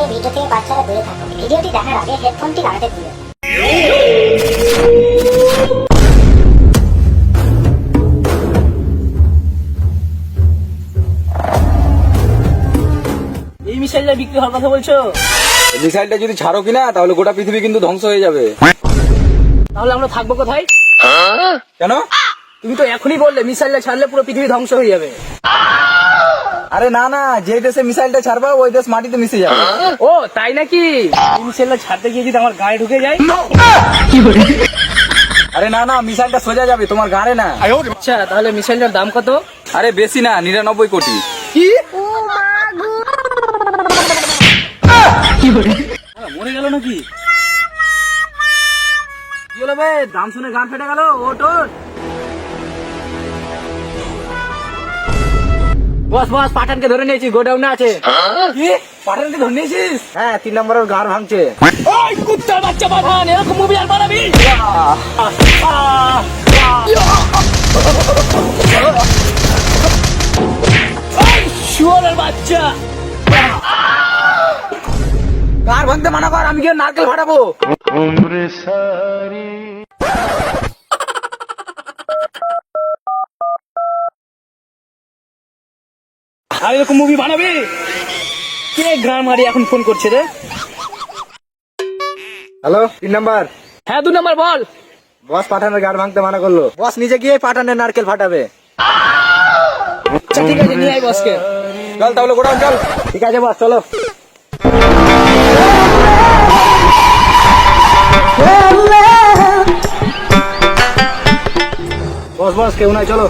এই ভিডিও থেকে বাচ্চারা দূরে থাকুন। ভিডিওটি দেখার আগে হেডফোনটি লাগাতে ভুলবেন না। এই মিসাইলটা বিক্রি হওয়ার কথা বলছো? মিসাইলটা যদি ছাড়ো কিনা তাহলে গোটা পৃথিবী কিন্তু ধ্বংস হয়ে যাবে। তাহলে আমরা থাকবো কোথায়? কেন? তুমি তো এখনই বললে মিসাইলটা ছাড়লে পুরো পৃথিবী ধ্বংস হয়ে যাবে। আরে না না, যে দেশে মিসাইলটা ছাড়বা ওই দেশ মাটিতে মিশে যাবে। ও তাই নাকি? এই মিসাইলটা ছাড়তে গিয়ে যদি আমার গায়ে ঢুকে যায়? আরে না না, মিসাইলটা সোজা যাবে তোমার গাড়ে না। আচ্ছা তাহলে মিসাইলটার দাম কত? আরে বেশি না, 99 কোটি। কি? মরে গেল নাকি? কি হলো ভাই, দাম শুনে গান ফেটে গেল? ওট ওট। বস বস, পাঠানকে ধরে নিয়েছি, গোডাউনে আছে। কি? পাঠানকে ধরে নিয়েছিস? হ্যাঁ, 3 নম্বরের গাড় ভাঙছে। ওই কুত্তার বাচ্চা পাঠান, এরকম মুভি আর বানাবি? ওই শুয়োরের বাচ্চা! গাড় ভাঙতে মানা কর, আমি গিয়ে নারকেল ফাটাবো। আর এরকম মুভি বানাবি? কে গ্রাম মারি এখন ফোন করছে রে? Hello, 3 number. হ্যাঁ 2 নম্বর বল। বস পাঠানের গাড় ভাঙতে মানা করলো। বস নিজে গিয়ে পাঠানের নারকেল ফাটাবে। আচ্ছা ঠিক আছে, নিয়ে আয় বসকে। চল তাহলে গোডাউন চল। ঠিক আছে বস, চলো। বস বস কেউ নাই, চলো।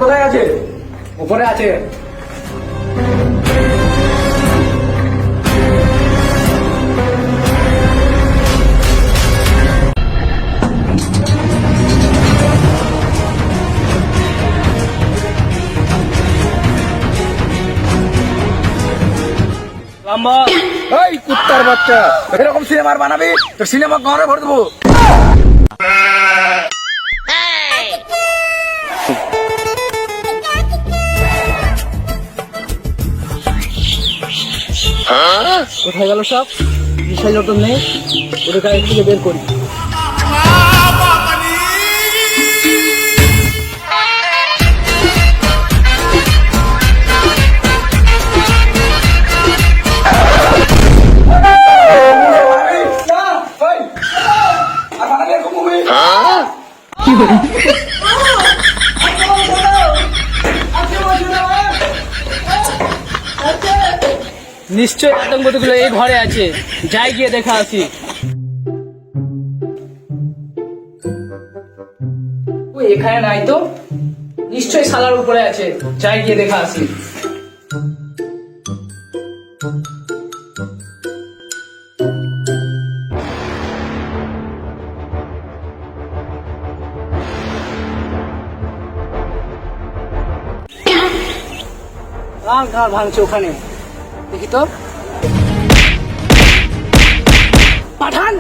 কোথায় আছে? উপরে আছে। লম্বা। এই কুত্তার বাচ্চা, এরকম সিনেমার বানাবি তো সিনেমা ঘরে ভরে দেবো। কোথায় গেল সব? মিসাইল তো নেই, ওদের গাড়ি থেকে বের করি। নিশ্চয় আতঙ্কগুলো এই ঘরে আছে, যাই গিয়ে দেখা আসি। ওই এখানে নাই তো, নিশ্চয়ই সালার উপরে আছে, যাই গিয়ে দেখা আসি। ঘর ভাঙছে ওখানে, দেখি তো। পাঠান,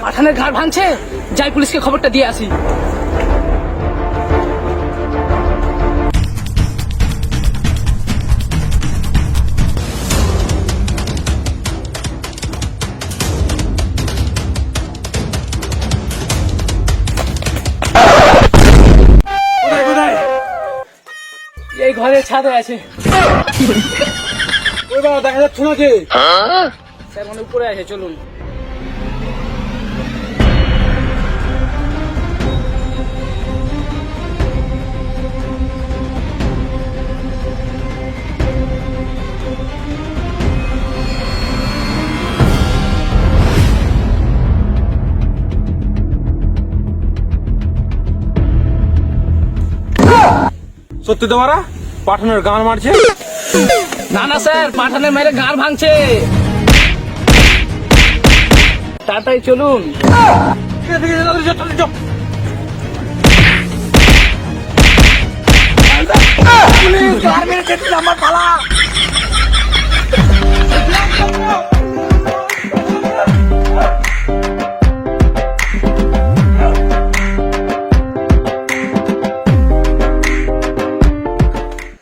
পাঠানের ঘাড় ভাঙছে, যাই পুলিশকে খবরটা দিয়ে আসি। এই ঘরের ছাদে আছে। ওই বাবা দেখা যাচ্ছে নাকি? স্যার মনে উপরে আছে, চলুন। সত্যি তোমারা পাঠানের গান মারছে? না না স্যার, পাঠানের মেরে গাড় ভাঙছে। তাড়াতাড়ি চলুন।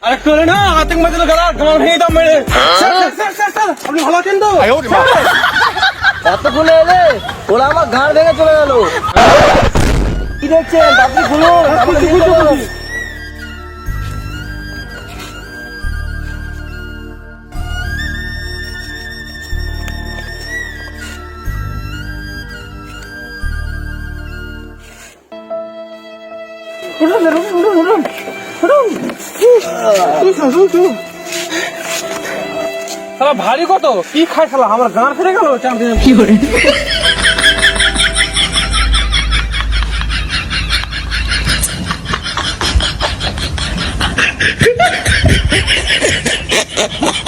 আরে করে না আতঙ্ক মজা গলা গান ভেঙে দাম মেরে স্যার আপনি ভালো আছেন তো এতক্ষণে এলে ওরা আমার গান ভেঙে চলে গেল। কি দেখছেন তাড়াতাড়ি খুলুন, আমাকে নিয়ে চলুন। শালা ভারী কত কি খাই শালা আমার গান ফিরে গেল চ্যাম্পিয়ন কি করে? Ha ha ha!